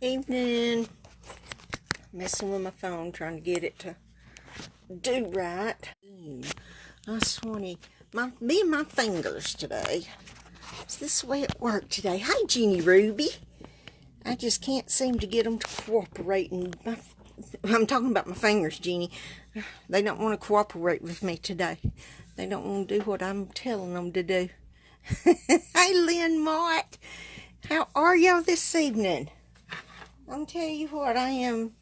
Evening. Messing with my phone, trying to get it to do right. I swanny, me and my fingers today. Is this the way it worked today? Hi, Jeannie Ruby. I just can't seem to get them to cooperate. And I'm talking about my fingers, Jeannie. They don't want to cooperate with me today. They don't want to do what I'm telling them to do. Hey, Lynn Mott. How are y'all this evening? I'll tell you what, I am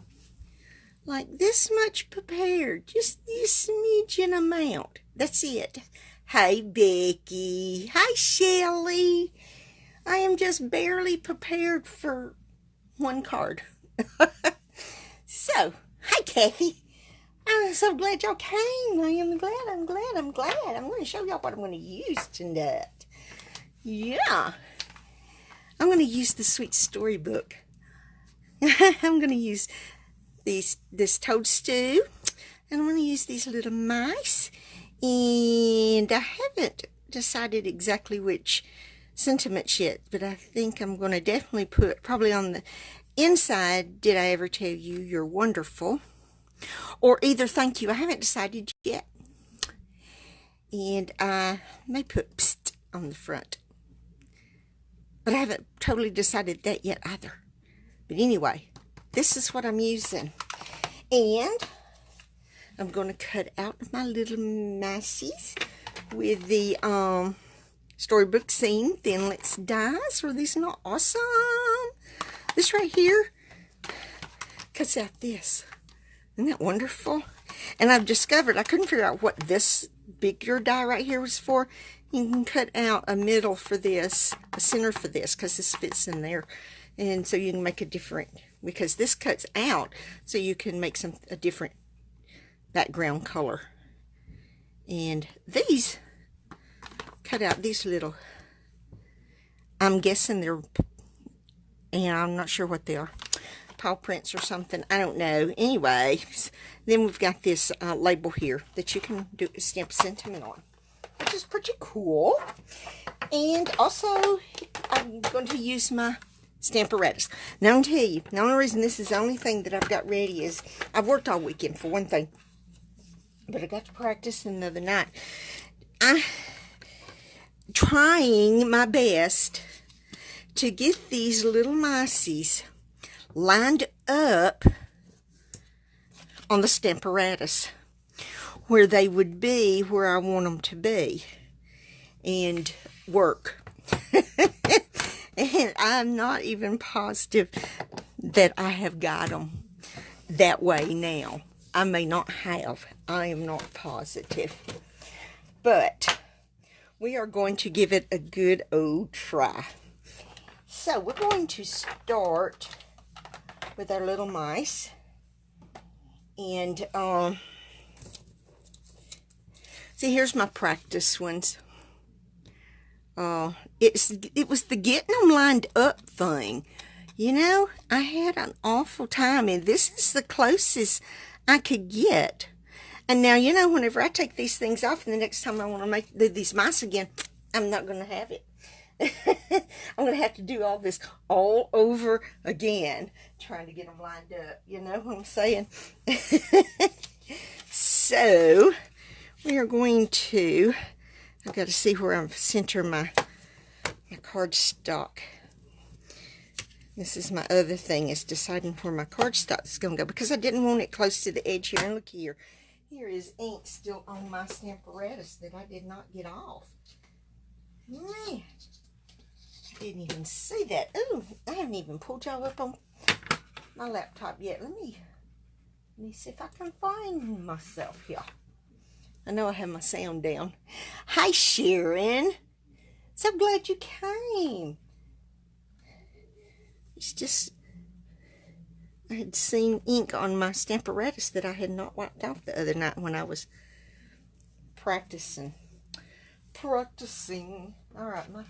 like this much prepared. Just this smidgen amount. That's it. Hey, Becky. Hi, Shelly. I am just barely prepared for one card. So, hi, Kathy. I'm so glad y'all came. I'm glad. I'm going to show y'all what I'm going to use tonight. Yeah. I'm going to use the Sweet Storybook. I'm going to use this toadstool, and I'm going to use these little mice, and I haven't decided exactly which sentiments yet, but I think I'm going to definitely put probably on the inside, did I ever tell you you're wonderful, or either thank you. I haven't decided yet, and I may put psst on the front, but I haven't totally decided that yet either. But anyway, this is what I'm using. And I'm going to cut out my little mices with the Storybook Scene Thinlits Dies. Are these not awesome? This right here cuts out this. Isn't that wonderful? And I've discovered, I couldn't figure out what this bigger die right here was for. You can cut out a middle for this, a center for this, because this fits in there. And so you can make a different, because this cuts out, so you can make a different background color. And these cut out these little, I'm guessing they're, and I'm not sure what they are, paw prints or something, I don't know. Anyway, then we've got this label here that you can do a stamp sentiment on, which is pretty cool. And also, I'm going to use my Stamparatus. Now, I'll tell you, the only reason this is the only thing that I've got ready is I've worked all weekend for one thing, but I got to practice the other night. I'm trying my best to get these little mices lined up on the Stamparatus where they would be where I want them to be and work. And I'm not even positive that I have got them that way now. I may not have. I am not positive. But we are going to give it a good old try. So we're going to start with our little mice. And see, here's my practice ones. It was the getting them lined up thing. You know, I had an awful time, and this is the closest I could get. And now, you know, whenever I take these things off, and the next time I want to do these mice again, I'm not going to have it. I'm going to have to do all this all over again, trying to get them lined up. You know what I'm saying? So, we are going to, I've got to see where I'm center my cardstock. This is my other thing, is deciding where my cardstock is going to go, because I didn't want it close to the edge here. And look here. Here is ink still on my Stamparatus that I did not get off. Man, I didn't even see that. Ooh, I haven't even pulled y'all up on my laptop yet. Let me see if I can find myself here. I know I have my sound down. Hi, Sharon. So glad you came. It's just, I had seen ink on my Stamparatus that I had not wiped off the other night when I was practicing. Alright, my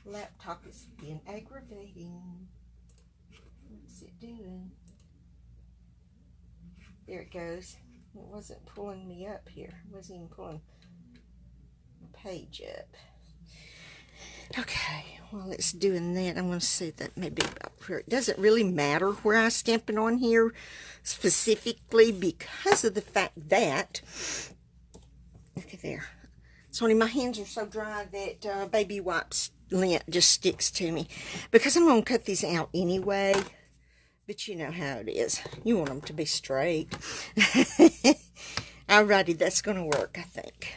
laptop is being aggravating. What's it doing? There it goes. It wasn't pulling me up here. It wasn't even pulling my page up. Okay, while it's doing that, I'm going to see that maybe about where it doesn't really matter where I stamp it on here specifically, because of the fact that, look at there. Sorry, my hands are so dry that baby wipes lint just sticks to me, because I'm going to cut these out anyway. But you know how it is. You want them to be straight. Alrighty, that's going to work, I think.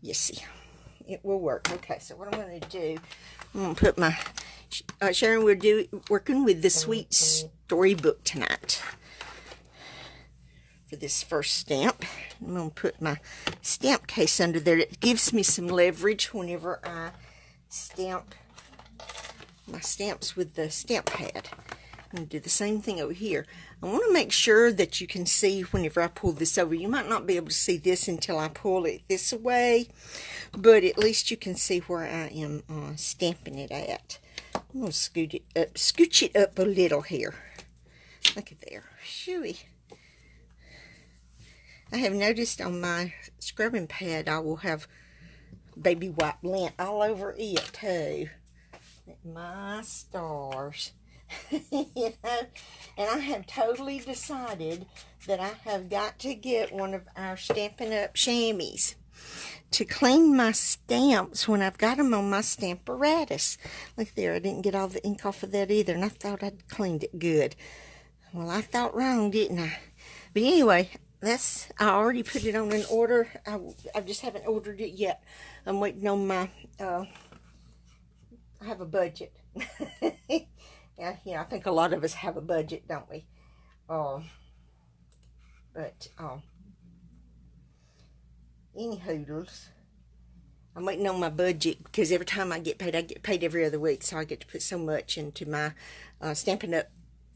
You see, it will work. Okay, so what I'm going to do, I'm going to put my, Sharon, we're working with the Sweet Storybook tonight. For this first stamp, I'm going to put my stamp case under there. It gives me some leverage whenever I stamp my stamps with the stamp pad. I'm going to do the same thing over here. I want to make sure that you can see whenever I pull this over. You might not be able to see this until I pull it this way, but at least you can see where I am stamping it at. I'm going to scooch it up a little here. Look at there. Shooey. I have noticed on my scrubbing pad I will have baby wipe lint all over it too. My stars. You know, and I have totally decided that I have got to get one of our Stampin' Up! Chamois to clean my stamps when I've got them on my Stamparatus. Look there, I didn't get all the ink off of that either, and I thought I'd cleaned it good. Well, I thought wrong, didn't I? But anyway, I already put it on an order. I just haven't ordered it yet. I'm waiting on my, I have a budget. Yeah, I think a lot of us have a budget, don't we? Any hoodles. I'm waiting on my budget, because every time I get paid every other week, so I get to put so much into my Stampin' Up!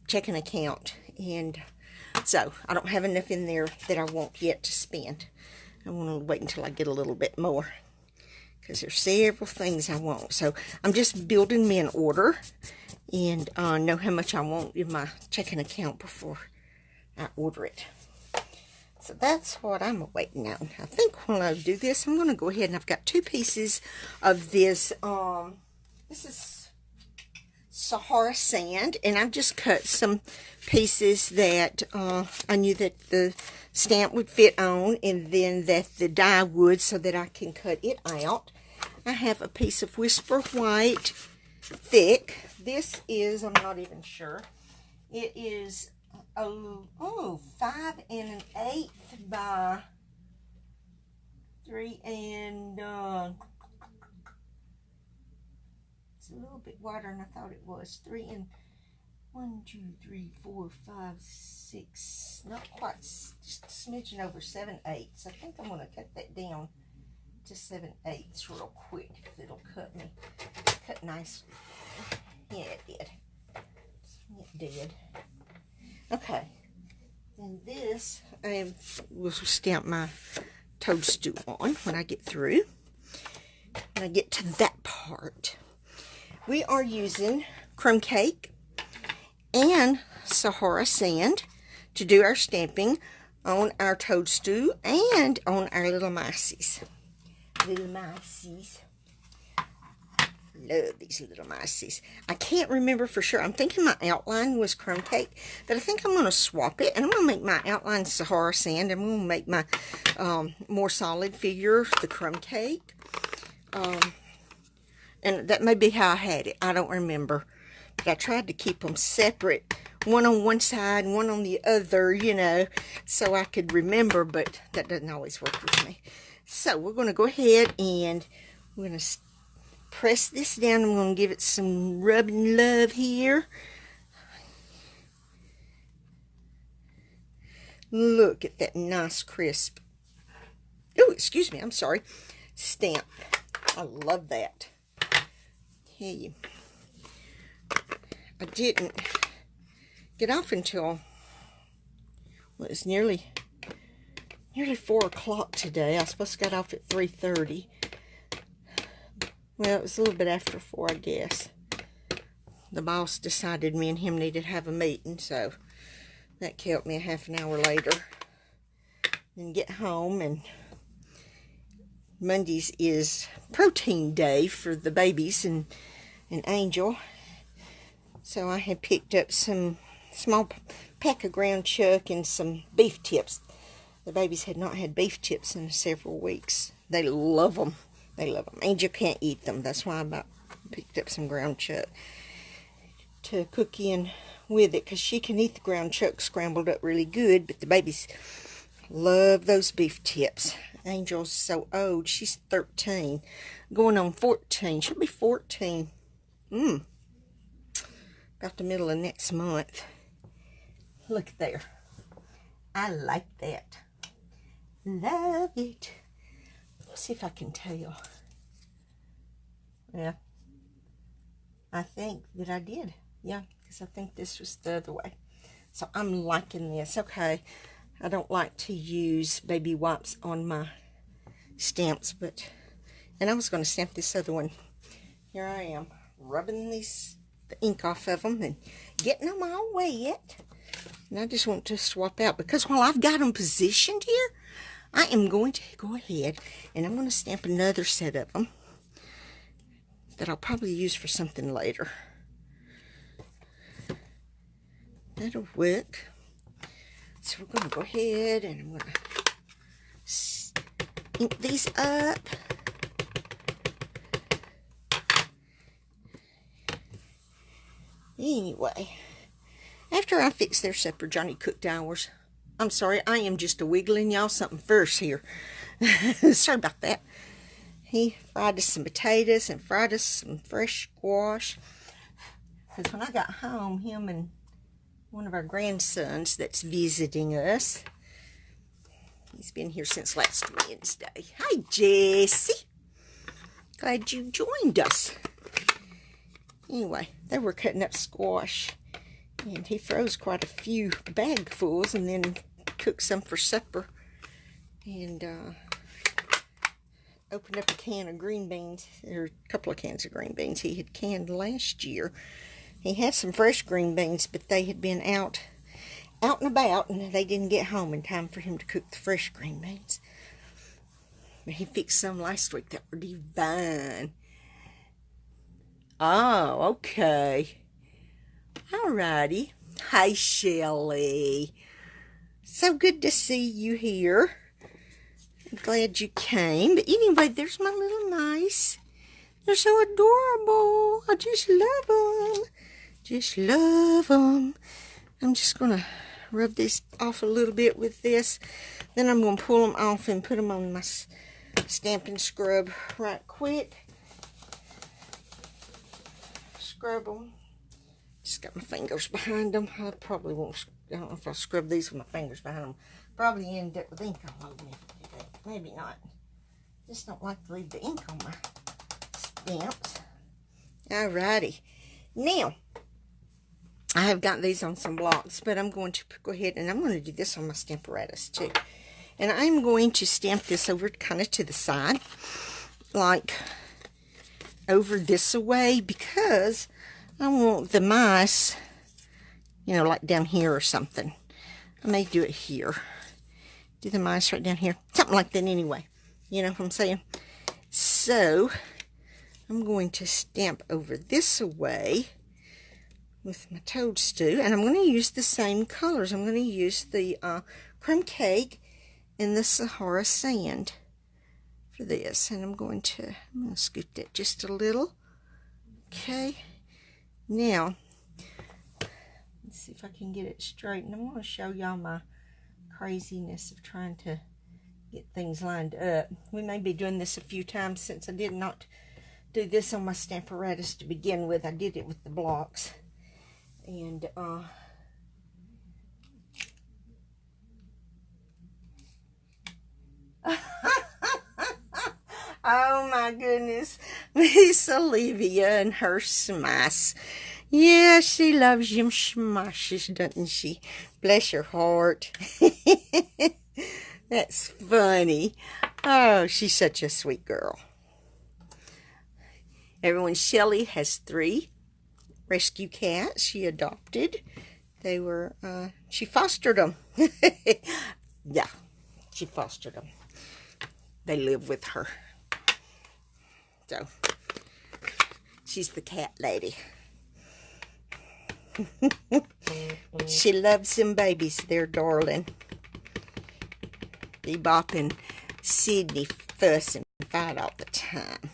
Checking account, and so I don't have enough in there that I want yet to spend. I want to wait until I get a little bit more, because there's several things I want. So I'm just building me an order and know how much I want in my checking account before I order it. So that's what I'm waiting on. I think when I do this, I'm going to go ahead, and I've got 2 pieces of this. This is Sahara sand, and I've just cut some pieces that I knew that the stamp would fit on, and then that the die would, so that I can cut it out. I have a piece of Whisper White thick. This is, I'm not even sure, it is 5 1/8 by 3 and it's a little bit wider than I thought it was. 3 and 1, 2, 3, 4, 5, 6. Not quite, just a smidgen over 7/8. I think I'm going to cut that down to 7/8 real quick, if it'll cut nicely. Yeah, it did. It did. Okay. And this I will stamp my toadstool on when I get through. When I get to that part. We are using crumb cake and Sahara sand to do our stamping on our toadstool and on our little mices. Little mices. Love these little mices. I can't remember for sure. I'm thinking my outline was crumb cake, but I think I'm going to swap it, and I'm going to make my outline Sahara sand. I'm going to make my more solid figure the crumb cake. And that may be how I had it. I don't remember. But I tried to keep them separate. One on one side, one on the other, you know, so I could remember. But that doesn't always work with me. So we're going to go ahead and we're going to press this down. I'm going to give it some rubbing love here. Look at that nice crisp. Oh, excuse me. I'm sorry. Stamp. I love that. Hey, I didn't get off until, well, it's nearly 4 o'clock today. I was supposed to get off at 3:30. Well, it was a little bit after 4, I guess. The boss decided me and him needed to have a meeting, so that kept me a half an hour later. Then get home, and Mondays is protein day for the babies and Angel. So I had picked up some small pack of ground chuck and some beef tips. The babies had not had beef tips in several weeks. They love them. They love them. Angel can't eat them. That's why I picked up some ground chuck to cook in with it, because she can eat the ground chuck scrambled up really good, but the babies love those beef tips. Angel's so old. She's 13, going on 14. She'll be 14. About the middle of next month. Look there. I like that. Love it. Let's see if I can tell. Yeah. I think that I did. Yeah, because I think this was the other way. So I'm liking this. Okay. I don't like to use baby wipes on my stamps, but, and I was going to stamp this other one. Here I am, rubbing the ink off of them and getting them all wet. And I just want to swap out, because while I've got them positioned here, I am going to go ahead and I'm going to stamp another set of them that I'll probably use for something later. That'll work. So we're going to go ahead and I'm going to ink these up. Anyway, after I fix their supper, Johnny cooked ours. I'm sorry, I am just a wiggling y'all something first here. Sorry about that. He fried us some potatoes and fried us some fresh squash. Because when I got home, him and one of our grandsons that's visiting us, he's been here since last Wednesday. Hi, Jessie. Glad you joined us. Anyway, they were cutting up squash, and he froze quite a few bagfuls and then cooked some for supper, and opened up a can of green beans, or a couple of cans of green beans he had canned last year. He had some fresh green beans, but they had been out and about, and they didn't get home in time for him to cook the fresh green beans. But he fixed some last week that were divine. Oh, okay. Alrighty. Hi, Shelley. So good to see you here. I'm glad you came. But anyway, there's my little mice. They're so adorable. I just love them. Just love them. I'm just going to rub this off a little bit with this. Then I'm going to pull them off and put them on my Stampin' Scrub right quick. Scrub them. Just got my fingers behind them. I probably won't, I don't know if I'll scrub these with my fingers behind them. Probably end up with ink all over me. Maybe not. Just don't like to leave the ink on my stamps. Alrighty. Now, I have got these on some blocks, but I'm going to go ahead and I'm going to do this on my Stamparatus too. And I'm going to stamp this over kind of to the side, like over this way, because I want the mice, you know, like down here or something. I may do it here. Do the mice right down here. Something like that anyway. You know what I'm saying? So, I'm going to stamp over this way with my toadstool. And I'm going to use the same colors. I'm going to use the crumb cake and the Sahara sand for this. And I'm going to scoot that just a little. Okay. Now, let's see if I can get it straight. And I'm going to show y'all my craziness of trying to get things lined up. We may be doing this a few times, since I did not do this on my Stamparatus to begin with. I did it with the blocks. And, oh my goodness, Miss Olivia and her smash. Yeah, she loves them smashes, doesn't she? Bless her heart. That's funny. Oh, she's such a sweet girl. Everyone, Shelley has 3 rescue cats she adopted. They were, she fostered them. Yeah, she fostered them. They live with her. So, she's the cat lady. She loves them babies. They're darling. Bebop and Sydney fuss and fight all the time.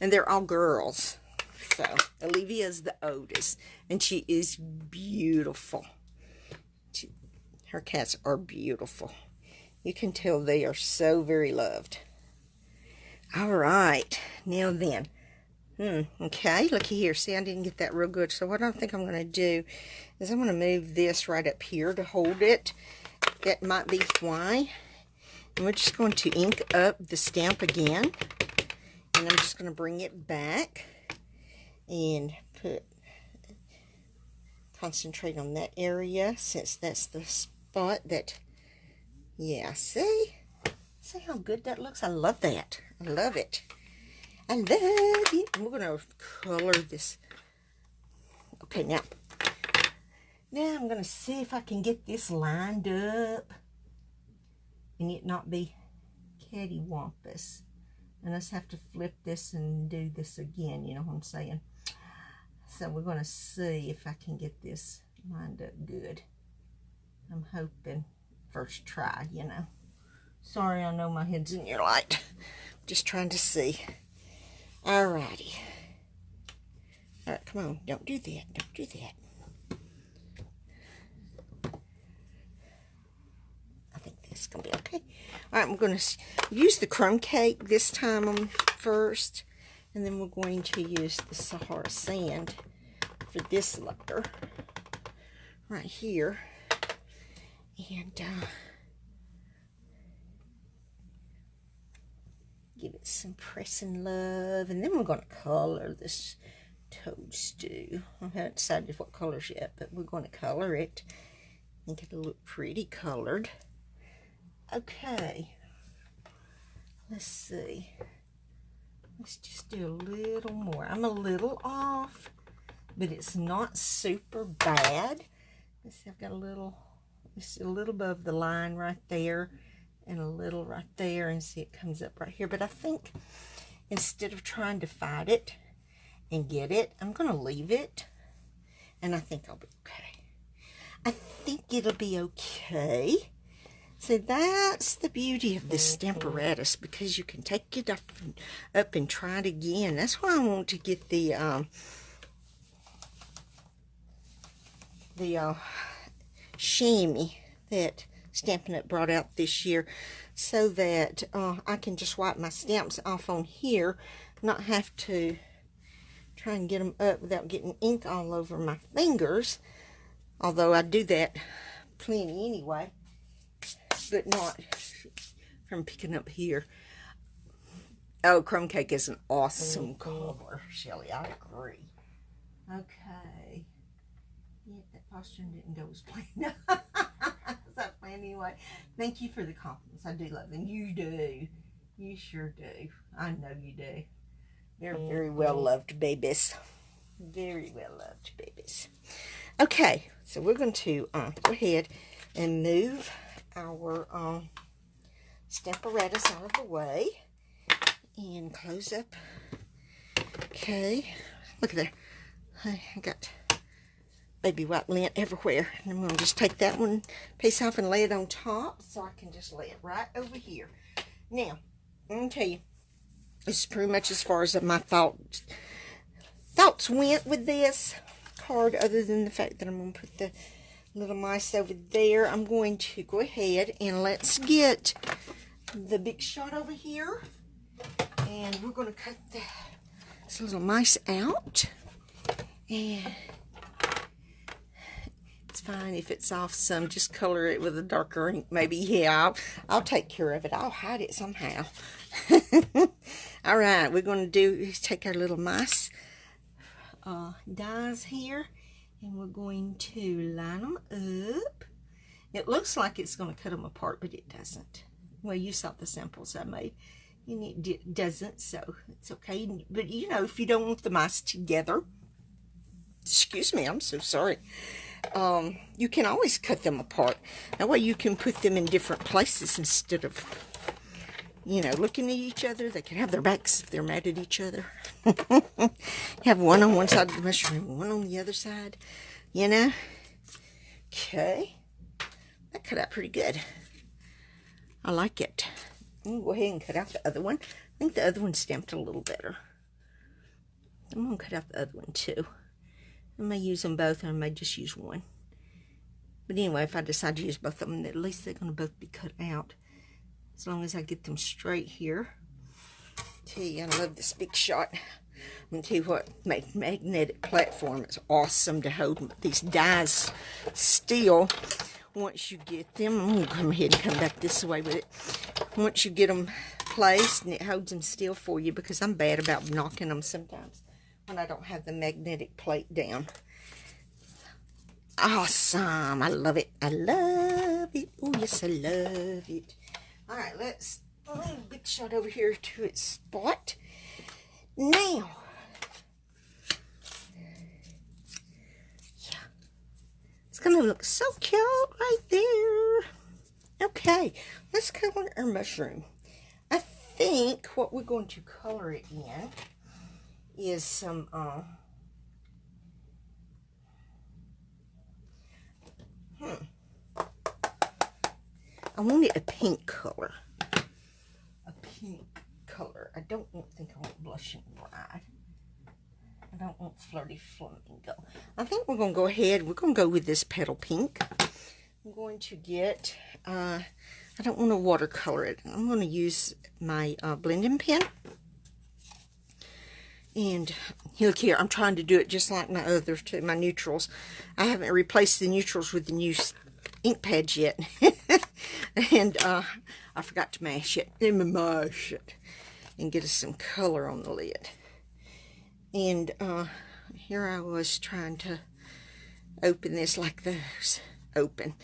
And they're all girls. So, Olivia is the oldest. And she is beautiful. Her cats are beautiful. You can tell they are so very loved. Alright. Now then. Okay, looky here. See, I didn't get that real good. So what I think I'm going to do is I'm going to move this right up here to hold it. That might be why. And we're just going to ink up the stamp again. And I'm just going to bring it back and concentrate on that area, since that's the spot that, yeah, see how good that looks. I love that. I love it. I love it. And we're going to color this. Okay, now I'm going to see if I can get this lined up and it not be cattywampus. And I just have to flip this and do this again, you know what I'm saying? So we're going to see if I can get this lined up good. I'm hoping first try, you know. Sorry, I know my head's in your light. Just trying to see. Alrighty. Alright, come on. Don't do that. Don't do that. I think this is going to be okay. Alright, we're going to use the crumb cake this time first. And then we're going to use the Sahara sand for this layer. Right here. And give it some pressing love. And then we're going to color this toadstool. I haven't decided what colors yet, but we're going to color it and get it look pretty colored. Okay. Let's see. Let's just do a little more. I'm a little off, but it's not super bad. Let's see, I've got a little, just a little above the line right there, and a little right there, and see it comes up right here. But I think instead of trying to fight it and get it, I'm going to leave it, and I think I'll be okay. I think it'll be okay. So that's the beauty of this Stamparatus, because you can take it up and try it again. That's why I want to get the chamois that Stampin' Up! Brought out this year, so that I can just wipe my stamps off on here, not have to try and get them up without getting ink all over my fingers, although I do that plenty anyway, but not from picking up here. Oh, crumb cake is an awesome color, Shelly. I agree. Okay. Yeah, that posture didn't go as planned. That plan anyway. Thank you for the compliments. I do love them. You do. You sure do. I know you do. They're very well loved babies. Very well loved babies. Okay, so we're going to go ahead and move our Stamparatus out of the way and close up. Okay, look at there. I got baby white lint everywhere. And I'm going to just take that one piece off and lay it on top, so I can just lay it right over here. Now, I'm going to tell you, this is pretty much as far as my thoughts went with this card, other than the fact that I'm going to put the little mice over there. I'm going to go ahead and let's get the big shot over here, and we're going to cut this little mice out. And it's fine if it's off some, just color it with a darker ink maybe. Yeah, I'll take care of it. I'll hide it somehow. All right, we're going to do is take our little mice dies here, and we're going to line them up. It looks like it's going to cut them apart, but it doesn't. Well, you saw the samples I made, and it doesn't, so it's okay. But you know, if you don't want the mice together, excuse me, I'm so sorry, you can always cut them apart. That way you can put them in different places instead of, you know, looking at each other. They can have their backs if they're mad at each other. Have one on one side of the mushroom, one on the other side. you know. Okay, that cut out pretty good. I like it. I'm going to go ahead and cut out the other one. I think the other one stamped a little better. I'm going to cut out the other one too. I may use them both, or I may just use one. But anyway, if I decide to use both of them, at least they're going to both be cut out. As long as I get them straight here. Tell you, I love this big shot. I'm going to tell you what, magnetic platform is awesome to hold these dies still. Once you get them, I'm going to come ahead and come back this way with it. Once you get them placed, and it holds them still for you, because I'm bad about knocking them sometimes when I don't have the magnetic plate down. Awesome. I love it. I love it. Oh, yes, I love it. All right, let's move a big shot over here to its spot. Now, yeah, it's going to look so cute right there. Okay, let's color our mushroom. I think what we're going to color it in is some, I want it a pink color. A pink color. I don't think I want blushing bride. I don't want flirty flamingo. I think we're going to go ahead. We're going to go with this petal pink. I'm going to get, I don't want to watercolor it. I'm going to use my blending pen. And look here, I'm trying to do it just like my others too, my neutrals. I haven't replaced the neutrals with the new ink pads yet. And I forgot to mash it. Mash it. And get us some color on the lid. And here I was trying to open this like those open.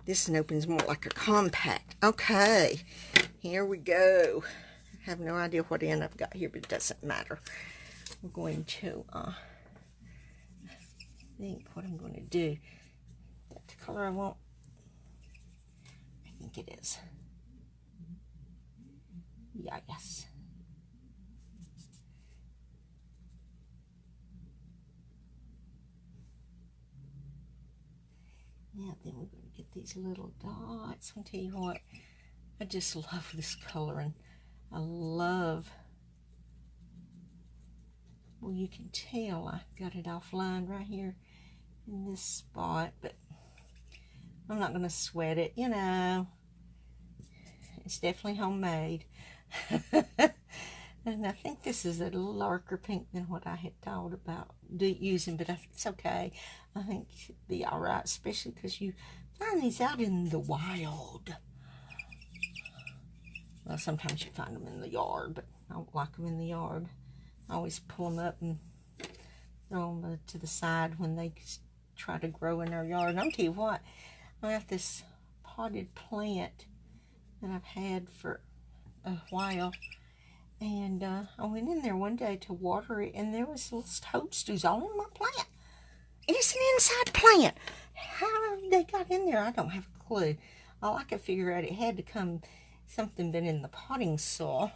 This one opens more like a compact. Okay, here we go. I have no idea what end I've got here, but it doesn't matter. We're going to, I think what I'm going to do, that's the color I want. I think it is. Yeah, yes. Now then we're going to get these little dots. I'll tell you what, I just love this coloring. I love, well, you can tell I got it offline right here in this spot, but I'm not going to sweat it, you know. It's definitely homemade. And I think this is a little darker pink than what I had thought about using, but it's okay. I think it should be all right, especially because you find these out in the wild. Well, sometimes you find them in the yard, but I don't like them in the yard. I always pull them up and throw them to the side when they try to grow in our yard. And I'll tell you what, I got this potted plant that I've had for a while. And I went in there one day to water it, and there was little toadstools all in my plant. And it's an inside plant. How they got in there, I don't have a clue. All I could figure out, it had to come something been in the potting soil,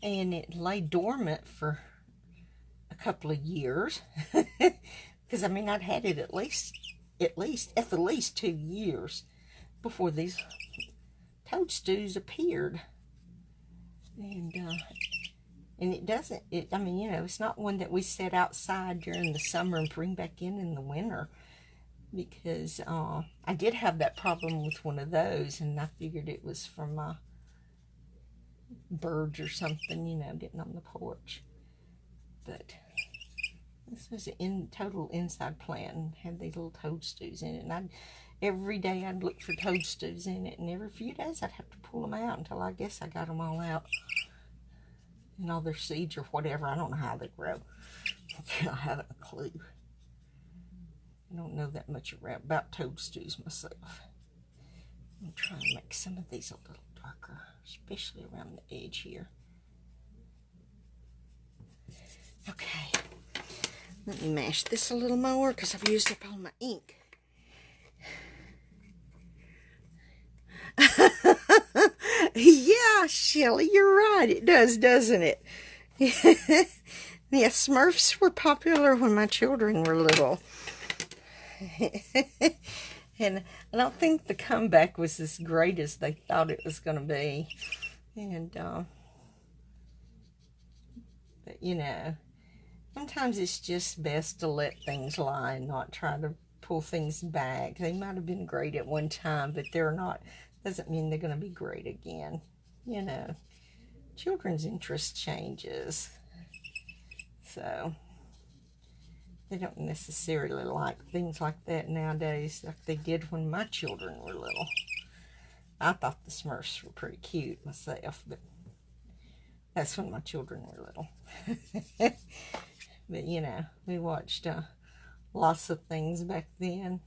and it lay dormant for a couple of years. Because I mean, I'd had it at least 2 years before these toadstools appeared. And it doesn't, I mean, you know, it's not one that we set outside during the summer and bring back in the winter, because I did have that problem with one of those, and I figured it was from birds or something, you know, getting on the porch. But this was a total inside plant and had these little toadstools in it, and every day I'd look for toadstools in it, and every few days I'd have to pull them out until I guess I got them all out. And all their seeds or whatever. I don't know how they grow. I haven't a clue. I don't know that much about toadstools myself. I'm trying to make some of these a little darker, especially around the edge here. Okay. Let me mash this a little more because I've used up all my ink. Yeah, Shelly, you're right. It does, doesn't it? Yeah, Smurfs were popular when my children were little. And I don't think the comeback was as great as they thought it was going to be. And, but you know, sometimes it's just best to let things lie and not try to pull things back. They might have been great at one time, but they're not. Doesn't mean they're going to be great again. You know, children's interest changes. So they don't necessarily like things like that nowadays like they did when my children were little. I thought the Smurfs were pretty cute myself, but that's when my children were little. But, you know, we watched lots of things back then.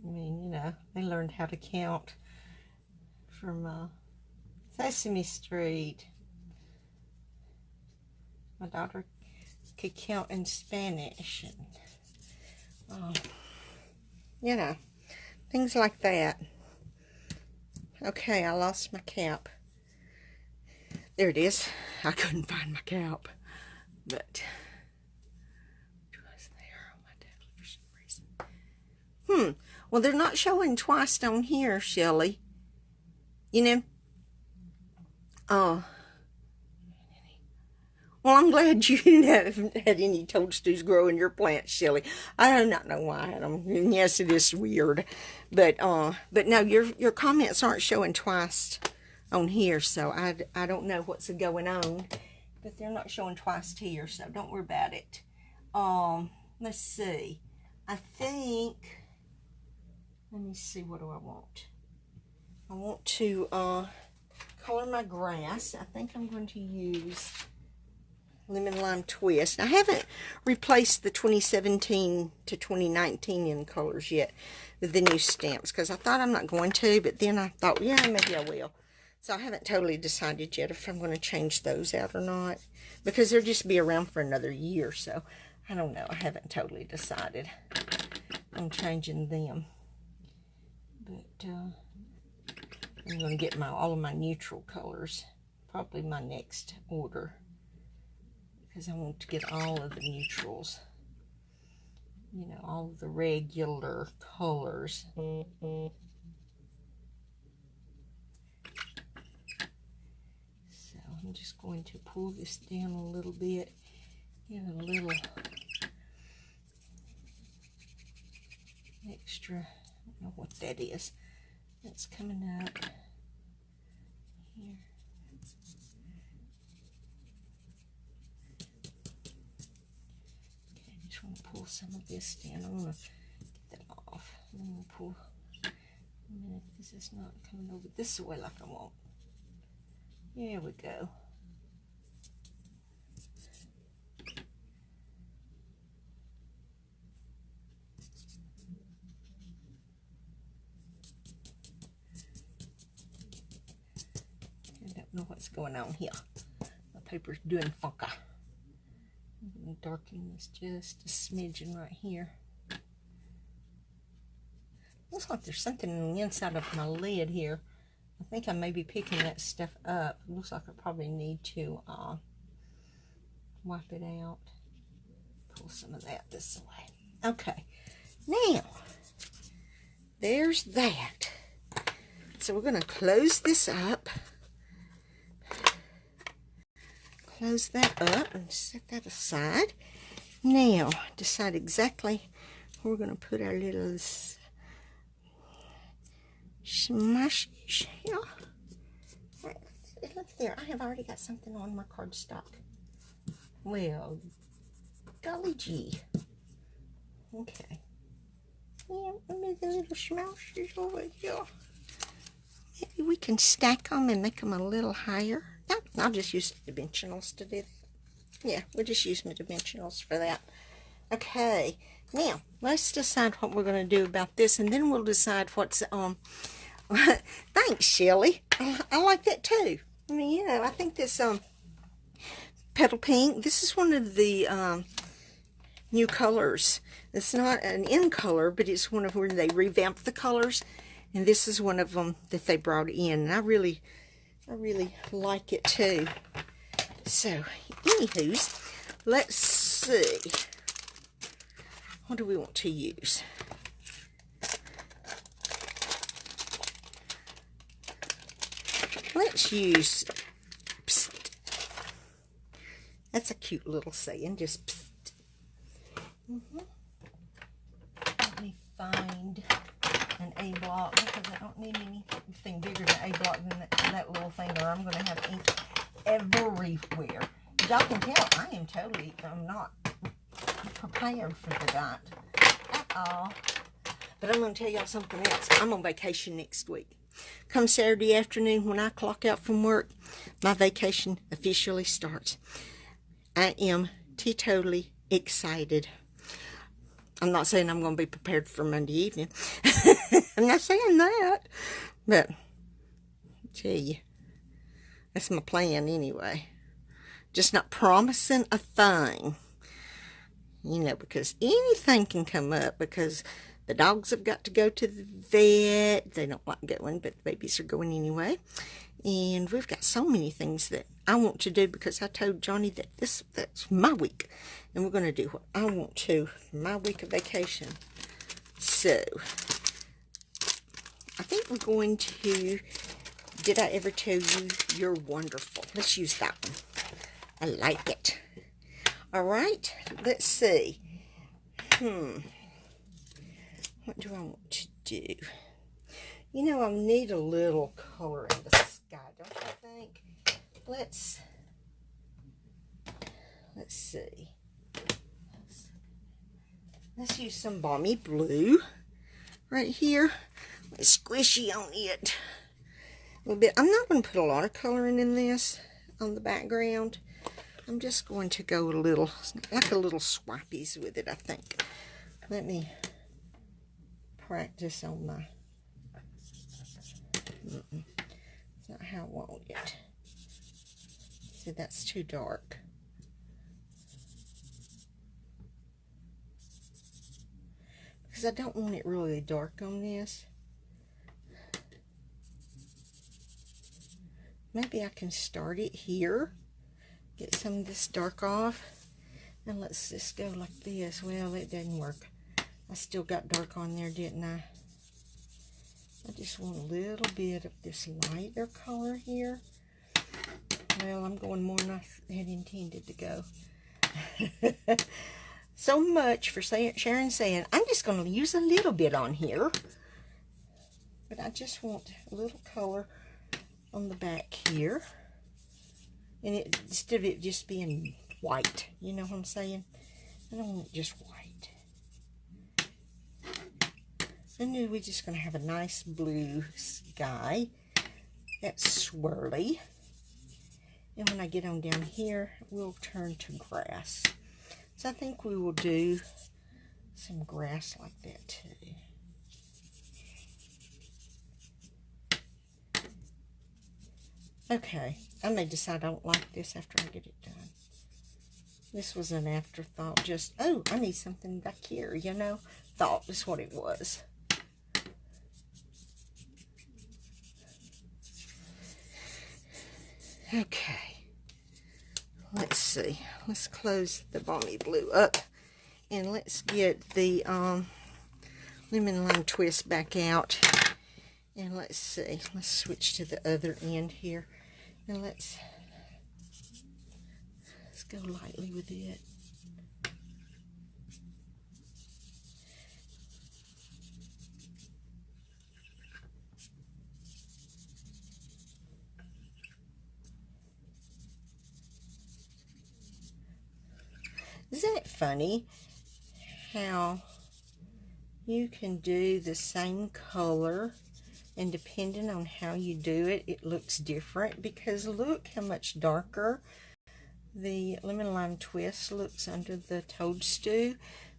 I mean, you know, they learned how to count from Sesame Street. My daughter could count in Spanish. And, you know, things like that. Okay, I lost my cap. There it is. I couldn't find my cap. But it was there on my television for some reason. Well, they're not showing twice on here, Shelley. You know? Well, I'm glad you haven't had any toadstools grow in your plants, Shelley. I do not know why I had them. And yes, it is weird. But no, your comments aren't showing twice on here, so I don't know what's going on. But they're not showing twice here, so don't worry about it. Let's see. I think, let me see, what do I want? I want to color my grass. I think I'm going to use Lemon Lime Twist. I haven't replaced the 2017 to 2019 in colors yet with the new stamps, because I thought I'm not going to, but then I thought, yeah, maybe I will. So I haven't totally decided yet if I'm going to change those out or not, because they'll just be around for another year. So I don't know. I haven't totally decided on changing them. But I'm going to get all of my neutral colors, probably my next order, because I want to get all of the neutrals. You know, all of the regular colors. I'm just going to pull this down a little bit, get a little extra, I don't know what that is, that's coming up here. Okay, I just want to pull some of this down. I'm going to get that off. I'm going to pull a minute, this is not coming over this way like I want. There we go. I don't know what's going on here. My paper's doing funky. I'm going to darken this just a smidgen right here. Looks like there's something on the inside of my lid here. I think I may be picking that stuff up. It looks like I probably need to wipe it out. Pull some of that this way. Okay. Now, there's that. So we're going to close this up. Close that up and set that aside. Now, decide exactly where we're going to put our little smashes here. Look there, I have already got something on my cardstock. Well, golly gee. Okay. Yeah, maybe the little smashes over here. Maybe we can stack them and make them a little higher. No, I'll just use dimensionals to do that. Yeah, we'll just use my dimensionals for that. Okay, now let's decide what we're going to do about this, and then we'll decide what's thanks, Shelley. I like that too. I mean, you know, I think this petal pink, this is one of the new colors. It's not an in color, but it's one of where they revamped the colors, and this is one of them that they brought in, and I really like it too. So, anywho's, let's see What do we want to use? Let's use psst. That's a cute little saying, just psst. Let me find an A block because I don't need anything bigger than A block than that little thing, or I'm going to have ink everywhere. Y'all can tell I'm not prepared for that at all. But I'm going to tell y'all something else. I'm on vacation next week. Come Saturday afternoon when I clock out from work, my vacation officially starts. I am teetotally excited. I'm not saying I'm going to be prepared for Monday evening. I'm not saying that. But, I tell you, that's my plan anyway. Just not promising a thing. You know, because anything can come up, because the dogs have got to go to the vet. They don't like going, but the babies are going anyway. And we've got so many things that I want to do, because I told Johnny that that's my week. And we're going to do what I want to for my week of vacation. So, I think we're going to, did I ever tell you you're wonderful? Let's use that one. I like it. All right, let's see. What do I want to do? You know, I need a little color in the sky, don't you think? Let's see. Let's use some balmy blue right here. Squishy on it a little bit. I'm not going to put a lot of coloring in this on the background. I'm just going to go a little, like a little swappies with it, I think. Let me practice on my, it's not how I want it. See, that's too dark. Because I don't want it really dark on this. Maybe I can start it here. Get some of this dark off. And let's just go like this. Well, it didn't work. I still got dark on there, didn't I? I just want a little bit of this lighter color here. Well, I'm going more than I had intended to go. So much for Sharon saying, I'm just going to use a little bit on here. But I just want a little color on the back here. And instead of it just being white, you know what I'm saying? I don't want it just white. And then we're just going to have a nice blue sky that's swirly. And when I get on down here, we'll turn to grass. So I think we will do some grass like that too. Okay, I may decide I don't like this after I get it done. This was an afterthought, just, oh, I need something back here, you know? Thought is what it was. Okay, let's see. Let's close the balmy blue up, and let's get the lemon lime twist back out. And let's see. Let's switch to the other end here. And let's go lightly with it. Isn't it funny how you can do the same color, and depending on how you do it, it looks different? Because look how much darker the lemon lime twist looks under the toadstool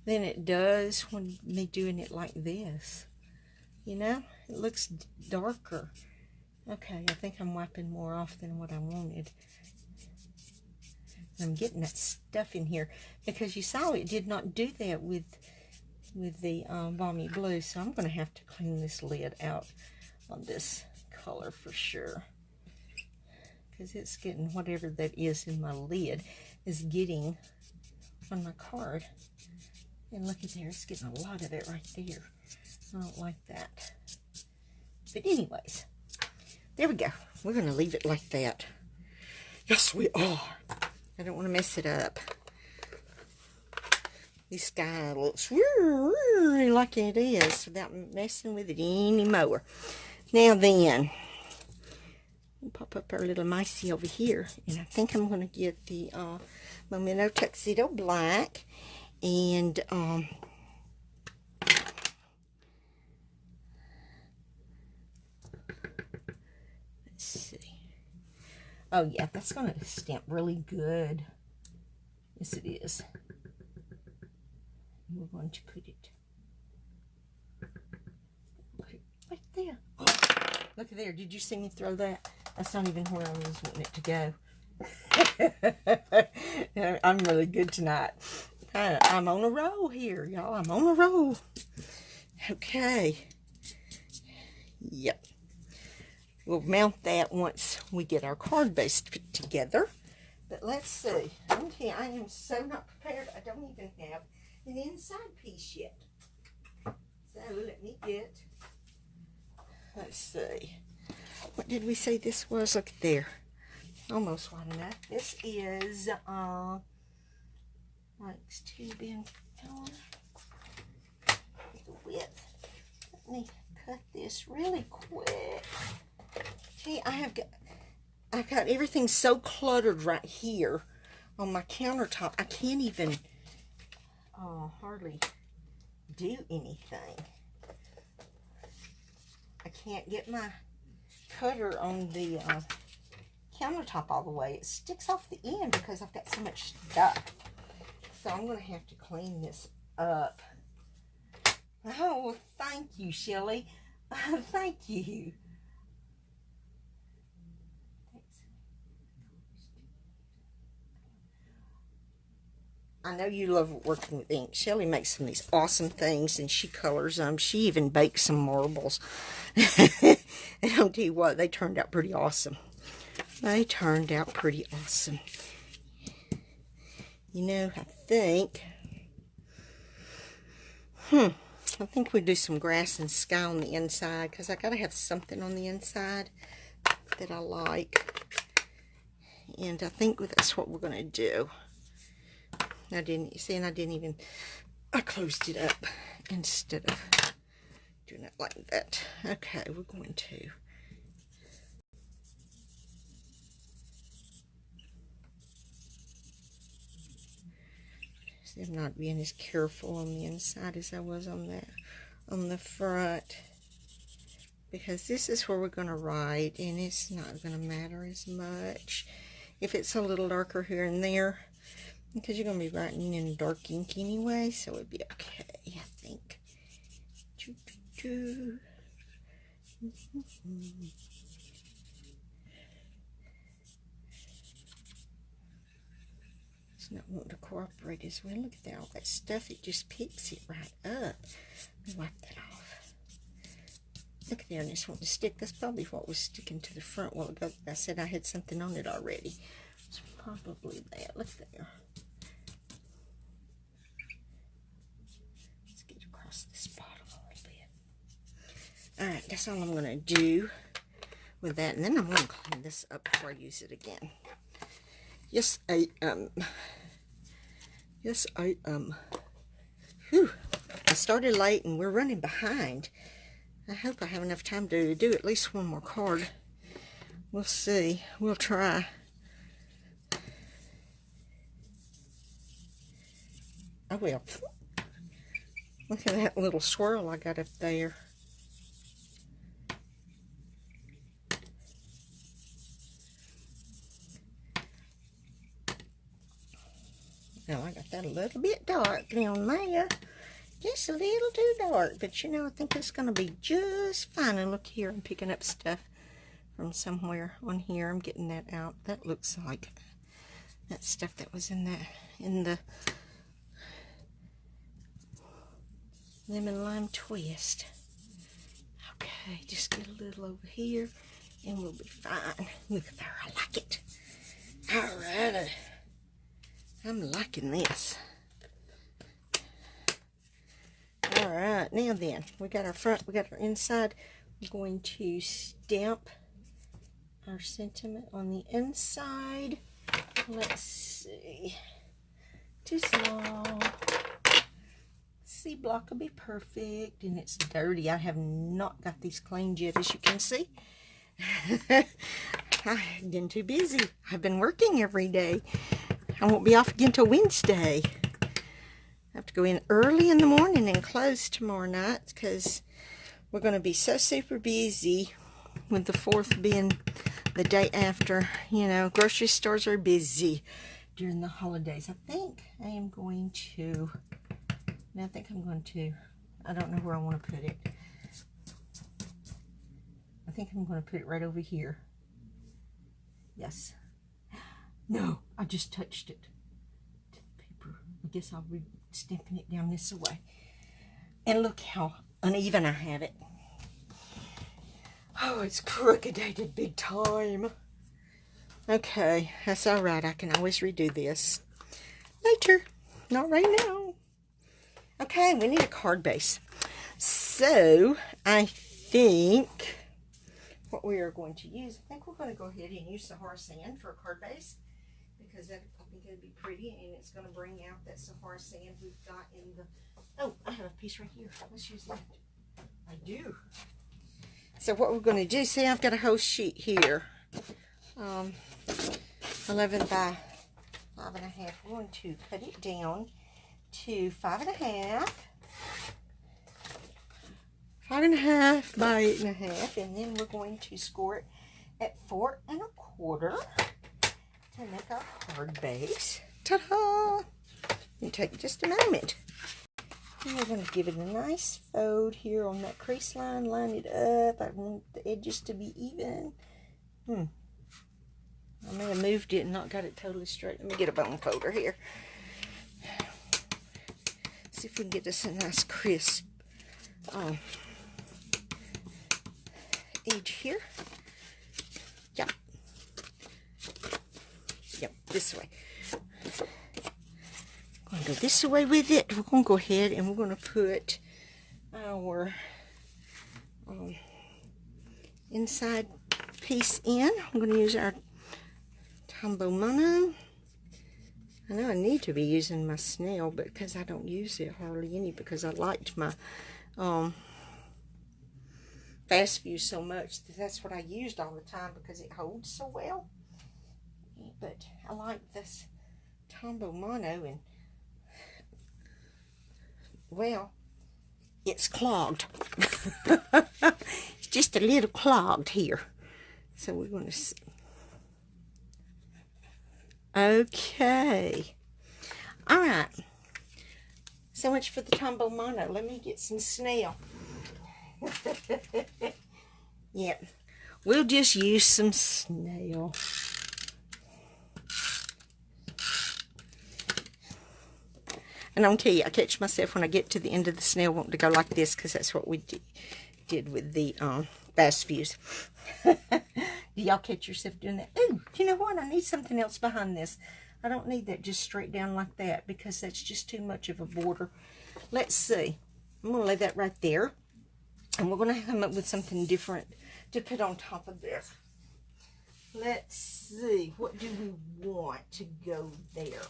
than it does when me doing it like this. You know, it looks darker. Okay, I think I'm wiping more off than what I wanted. I'm getting that stuff in here because you saw it did not do that with the balmy blue, so I'm going to have to clean this lid out on this color for sure, because it's getting whatever that is in my lid is getting on my card. And look at there, it's getting a lot of it right there. I don't like that. But anyways, there we go. We're going to leave it like that. Yes, we are. I don't want to mess it up. This guy looks really like it is without messing with it anymore. Now then, we'll pop up our little micey over here. And I think I'm going to get the Memento Tuxedo Black. And, let's see. Oh, yeah, that's going to stamp really good. Yes, it is. We're going to put it right there. Look there. Did you see me throw that? That's not even where I was wanting it to go. I'm really good tonight. I'm on a roll here, y'all. I'm on a roll. Okay. Yep. We'll mount that once we get our card base put together. But let's see. Okay, I am so not prepared. I don't even have an inside piece yet. So let me get, let's see. What did we say this was? Look there. Almost wide enough. This is likes to be in 4 the width. Let me cut this really quick. See, I've got everything so cluttered right here on my countertop. I can't even hardly do anything. I can't get my cutter on the countertop all the way. It sticks off the end because I've got so much stuff. So I'm going to have to clean this up. Oh, thank you, Shelly. Thank you. I know you love working with ink. Shelly makes some of these awesome things, and she colors them. She even bakes some marbles. And I'll tell you what, they turned out pretty awesome. They turned out pretty awesome. You know, I think we do some grass and sky on the inside, because I got to have something on the inside that I like. And I think that's what we're going to do. I closed it up instead of doing it like that. Okay, we're going to see, I'm not being as careful on the inside as I was on the front, because this is where we're going to write, and it's not going to matter as much if it's a little darker here and there, because you're going to be writing in dark ink anyway, so it'd be okay, I think. It's not wanting to cooperate as well. Look at that, all that stuff. It just picks it right up. Let me wipe that off. Look at there, and it's wanting to stick. That's probably what was sticking to the front while ago. I said I had something on it already. It's probably that. Look there. This bottom a little bit. Alright, that's all I'm going to do with that. And then I'm going to clean this up before I use it again. Yes, I started late and we're running behind. I hope I have enough time to do at least one more card. We'll see. We'll try. I will. Look at that little swirl I got up there. Now I got that a little bit dark down there. Just a little too dark. But you know, I think it's going to be just fine. And look here, I'm picking up stuff from somewhere on here. I'm getting that out. That looks like that stuff that was in the lemon lime twist. Okay, just get a little over here and we'll be fine. Look there, I like it. Alrighty. I'm liking this. All right, now then, we got our front, we got our inside. We're going to stamp our sentiment on the inside. Let's see. Too small. C block will be perfect, and it's dirty. I have not got these cleaned yet, as you can see. I've been too busy. I've been working every day. I won't be off again till Wednesday. I have to go in early in the morning and close tomorrow night because we're going to be so super busy with the 4th being the day after. You know, grocery stores are busy during the holidays. I think I am going to, I don't know where I want to put it. I think I'm going to put it right over here. Yes. No, I just touched it to the paper. I guess I'll be stamping it down this way. And look how uneven I have it. Oh, it's crooked big time. Okay, that's all right. I can always redo this later. Not right now. Okay, we need a card base. So, I think what we are going to use, I think we're going to go ahead and use Sahara sand for a card base, because that, I think it'll be pretty, and it's going to bring out that Sahara sand we've got in the, oh, I have a piece right here. Let's use that. I do. So what we're going to do, see, I've got a whole sheet here, 11 by 5.5. We're going to cut it down to 5.5. 5.5 by 8.5, and then we're going to score it at 4 1/4 to make our card base. Ta-da! It'll take just a moment. And we're going to give it a nice fold here on that crease line. Line it up. I want the edges to be even. I may have moved it and not got it totally straight. Let me get a bone folder here. See if we can get this a nice crisp edge here. Yep. Yep, this way. I'm going to go this way with it. We're going to go ahead and we're going to put our inside piece in. I'm going to use our Tombow Mono. I know I need to be using my snail, but because I don't use it hardly any, because I liked my fast view so much. That's what I used all the time because it holds so well. But I like this Tombow Mono, and well, it's clogged. It's just a little clogged here. So we're going to see. Okay. All right. So much for the Tombow Mono. Let me get some snail. Yep. We'll just use some snail. And I'm going to tell you, I catch myself when I get to the end of the snail wanting to go like this, because that's what we did with the fast views. Do y'all catch yourself doing that? Ooh, you know what? I need something else behind this. I don't need that just straight down like that, because that's just too much of a border. Let's see. I'm going to lay that right there. And we're going to come up with something different to put on top of this. Let's see. What do we want to go there?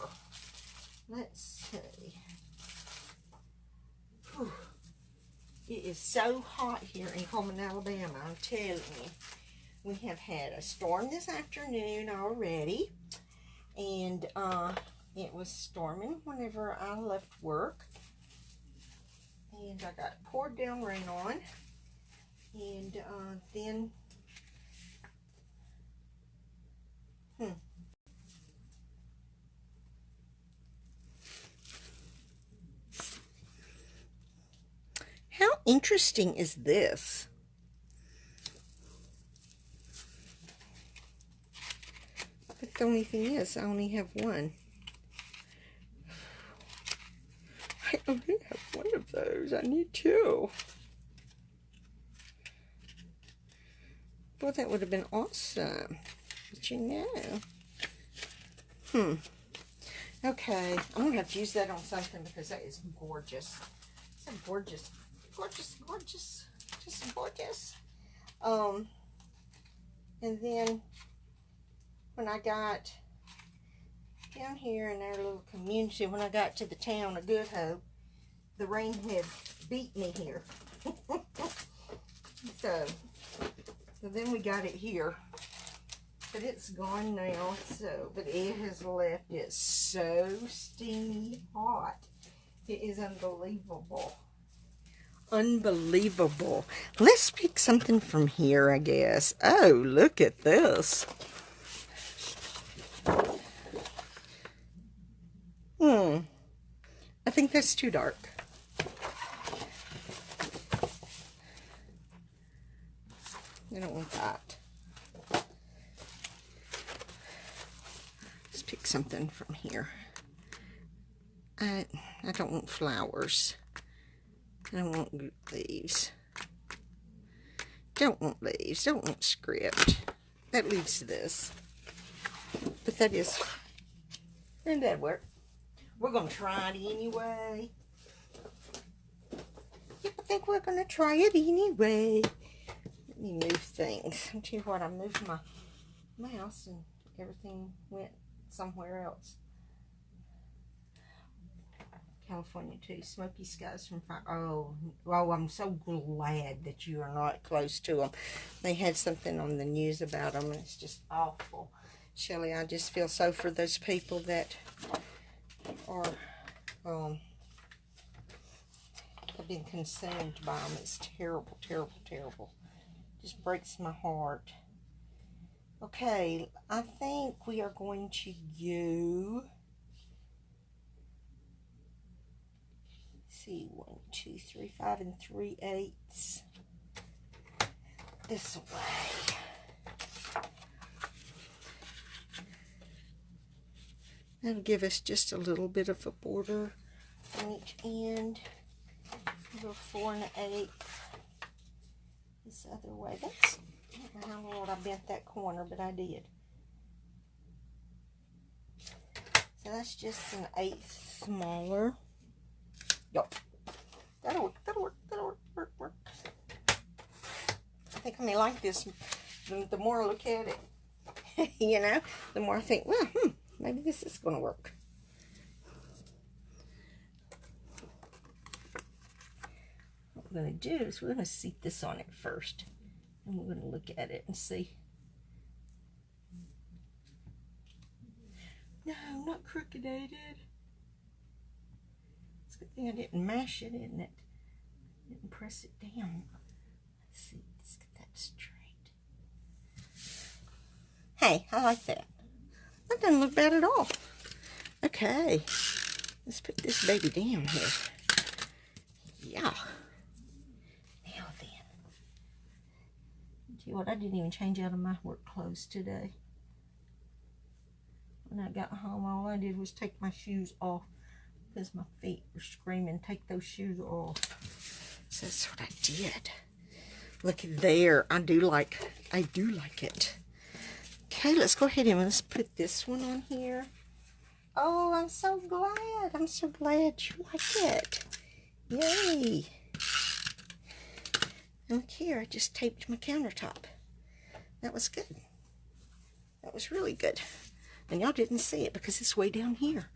Let's see. Whew. It is so hot here in Coleman, Alabama. I'm telling you. We have had a storm this afternoon already. And it was storming whenever I left work. And I got poured down rain on. And then... How interesting is this? But the only thing is, I only have one. I only have one of those. I need two. Well, that would have been awesome. But you know. Okay. I'm going to have to use that on something because that is gorgeous. So gorgeous, gorgeous, gorgeous, just gorgeous. And then when I got down here in our little community, when I got to the town of Good Hope, the rain had beat me here. so then we got it here, but it's gone now. But it has left it so steamy hot. It is unbelievable. Unbelievable. Let's pick something from here, I guess. Oh, look at this. I think that's too dark. I don't want that. Let's pick something from here. I don't want flowers. I don't want leaves. Don't want leaves. Don't want script. That leaves this. But that is... and that'd work. We're going to try it anyway. Yep, I think we're going to try it anyway. Let me move things. I'll tell you what, I moved my mouse and everything went somewhere else. California too. Smoky skies from fire. Oh, I'm so glad that you are not close to them. They had something on the news about them, and it's just awful. Shelley, I just feel so for those people that are have been consumed by them. It's terrible, terrible, terrible. Just breaks my heart. Okay, I think we are going to go. See, 1, 2, 3, 5 3/8 this way. That'll give us just a little bit of a border on each end. We'll go 4 1/8 this other way. That's, I don't know how I bent that corner, but I did. So that's just an 1/8 smaller. Yup. That'll work, that'll work, that'll work. I think I may like this. The more I look at it, you know, the more I think, well, maybe this is going to work. What we're going to do is we're going to seat this on it first. And we're going to look at it and see. No, not crooked-aided. It's a good thing I didn't mash it, isn't it? Didn't press it down. Let's see. Let's get that straight. Hey, I like that. That doesn't look bad at all. Okay. Let's put this baby down here. Yeah. Now then. See what? I didn't even change out of my work clothes today. When I got home, all I did was take my shoes off because my feet were screaming, take those shoes off. So that's what I did. Look at there. I do like it. Okay, let's go ahead and let's put this one on here. Oh, I'm so glad. I'm so glad you like it. Yay. Look here, I just taped my countertop. That was good. That was really good. And y'all didn't see it because it's way down here.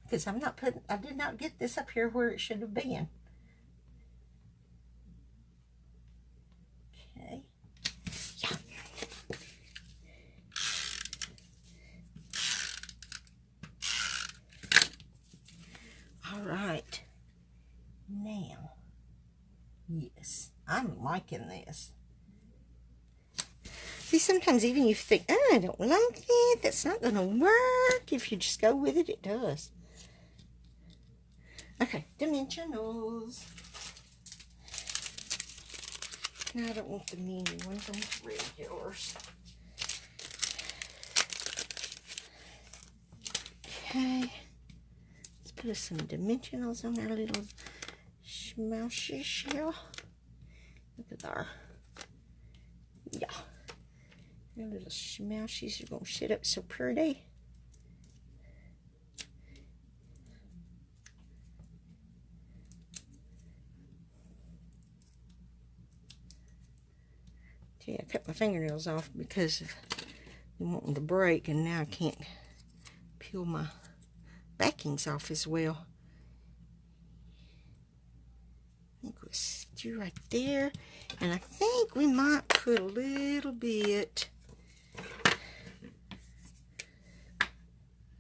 Because I did not get this up here where it should have been. Okay. Yeah. All right. Now, yes, I'm liking this. See, sometimes even if you think, oh, I don't like it, that's not going to work. If you just go with it, it does. Okay, dimensionals. No, I don't want the mini ones. I want the regulars. Okay. Let's put some dimensionals on our little schmoushes here. Look at our, yeah. Our little schmoushes are going to sit up so pretty. Okay, I cut my fingernails off because of them wanting to break, and now I can't peel my backings off as well. I think we'll do right there, and I think we might put a little bit of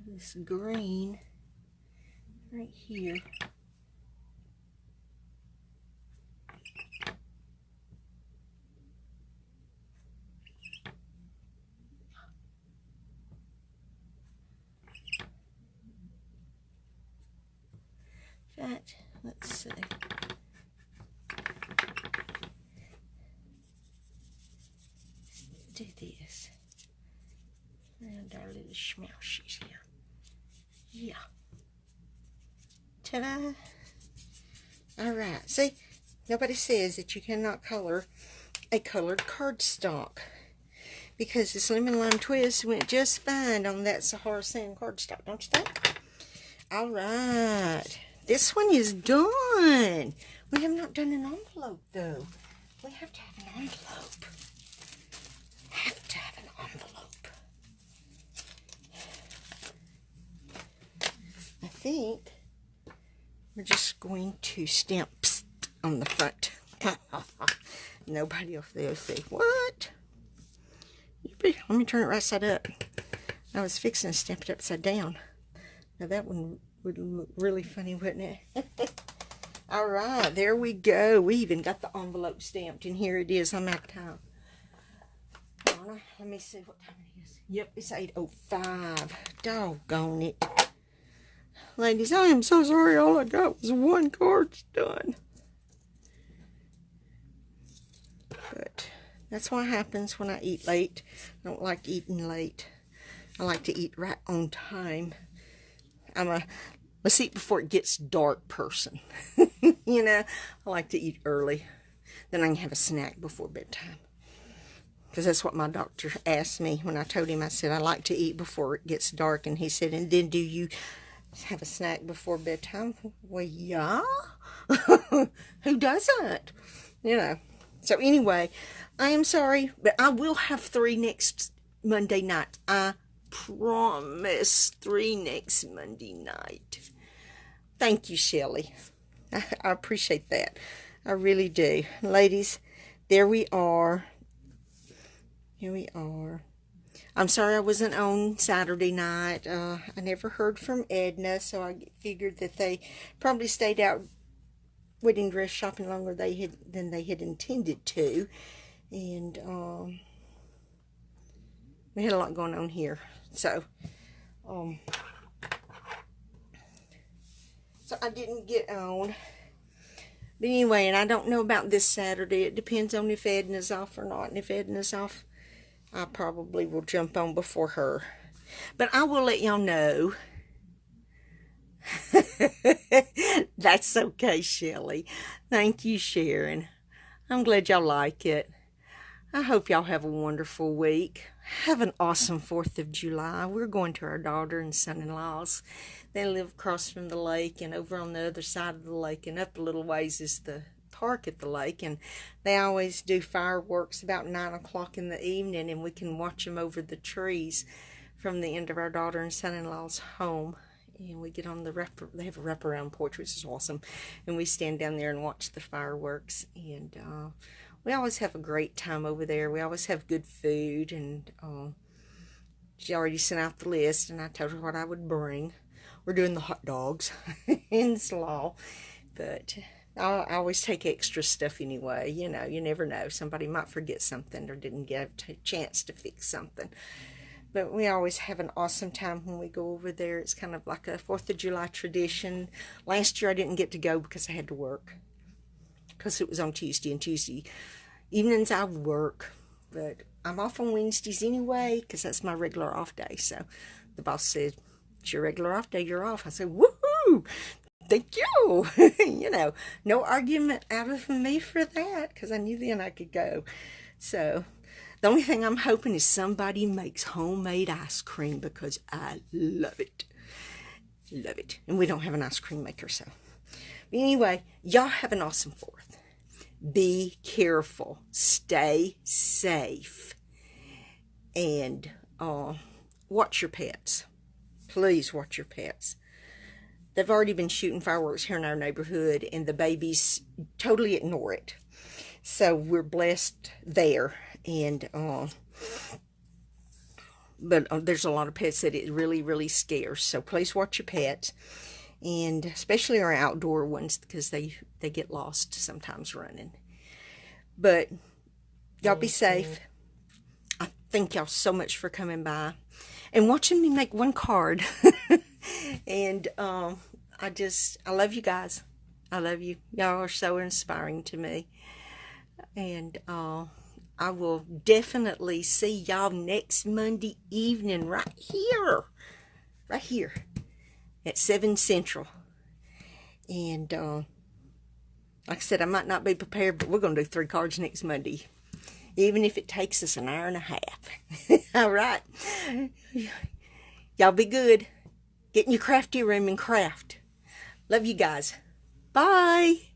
this green right here. That, let's see. Let's do this. And our little schmoushes here. Yeah. Ta-da! Alright, see, nobody says that you cannot color a colored cardstock, because this lemon lime twist went just fine on that Sahara Sand cardstock, don't you think? Alright, this one is done. We have not done an envelope though. We have to have an envelope. Have to have an envelope. I think we're just going to stamp on the front. Nobody else there will say, what? Let me turn it right side up. I was fixing to stamp it upside down. Now that one would look really funny, wouldn't it? Alright, there we go. We even got the envelope stamped, and here it is. I'm out of time. Let me see what time it is. Yep, it's 8:05. Doggone it. Ladies, I am so sorry. All I got was one card done. But that's what happens when I eat late. I don't like eating late. I like to eat right on time. I'm a let's eat before it gets dark person. You know, I like to eat early. Then I can have a snack before bedtime. Because that's what my doctor asked me when I told him. I said, I like to eat before it gets dark. And he said, and then do you have a snack before bedtime? Well, yeah. Who doesn't? You know. So anyway, I am sorry, but I will have 3 next Monday night. I promise 3 next Monday night. Thank you, Shelley. I appreciate that. I really do. Ladies, there we are. Here we are. I'm sorry I wasn't on Saturday night. I never heard from Edna, so I figured that they probably stayed out wedding dress shopping longer than they had intended to. And we had a lot going on here. So I didn't get on. But anyway, and I don't know about this Saturday. It depends on if Edna's off or not. And if Edna's off, I probably will jump on before her. But I will let y'all know. That's okay, Shelley. Thank you, Sharon. I'm glad y'all like it. I hope y'all have a wonderful week. Have an awesome 4th of July. We're going to our daughter and son-in-law's. They live across from the lake, and over on the other side of the lake and up a little ways is the park at the lake, and they always do fireworks about 9 o'clock in the evening, and we can watch them over the trees from the end of our daughter and son-in-law's home. And we get on the they have a wraparound porch, which is awesome, and we stand down there and watch the fireworks. And we always have a great time over there. We always have good food, and she already sent out the list, and I told her what I would bring. We're doing the hot dogs in slaw, but I always take extra stuff anyway. You know, you never know. Somebody might forget something or didn't get a chance to fix something. But we always have an awesome time when we go over there. It's kind of like a 4th of July tradition. Last year I didn't get to go because I had to work. Because it was on Tuesday, and Tuesday evenings I work. But I'm off on Wednesdays anyway because that's my regular off day. So the boss said, it's your regular off day, you're off. I said, woohoo! Thank you. You know, no argument out of me for that, because I knew then I could go. So the only thing I'm hoping is somebody makes homemade ice cream, because I love it. Love it. And we don't have an ice cream maker, so. But anyway, y'all have an awesome 4th. be careful, stay safe, and watch your pets. Please watch your pets. They've already been shooting fireworks here in our neighborhood, and the babies totally ignore it. So we're blessed there. And but there's a lot of pets that it really, really scares. So please watch your pets, and especially our outdoor ones, because they get lost sometimes running. But y'all be safe. I thank y'all so much for coming by and watching me make one card. And I love you guys. I love you. Y'all are so inspiring to me. And I will definitely see y'all next Monday evening right here at 7 Central. And like I said, I might not be prepared, but we're going to do 3 cards next Monday, even if it takes us an hour and a half. All right. Y'all be good. Get in your crafty room and craft. Love you guys. Bye.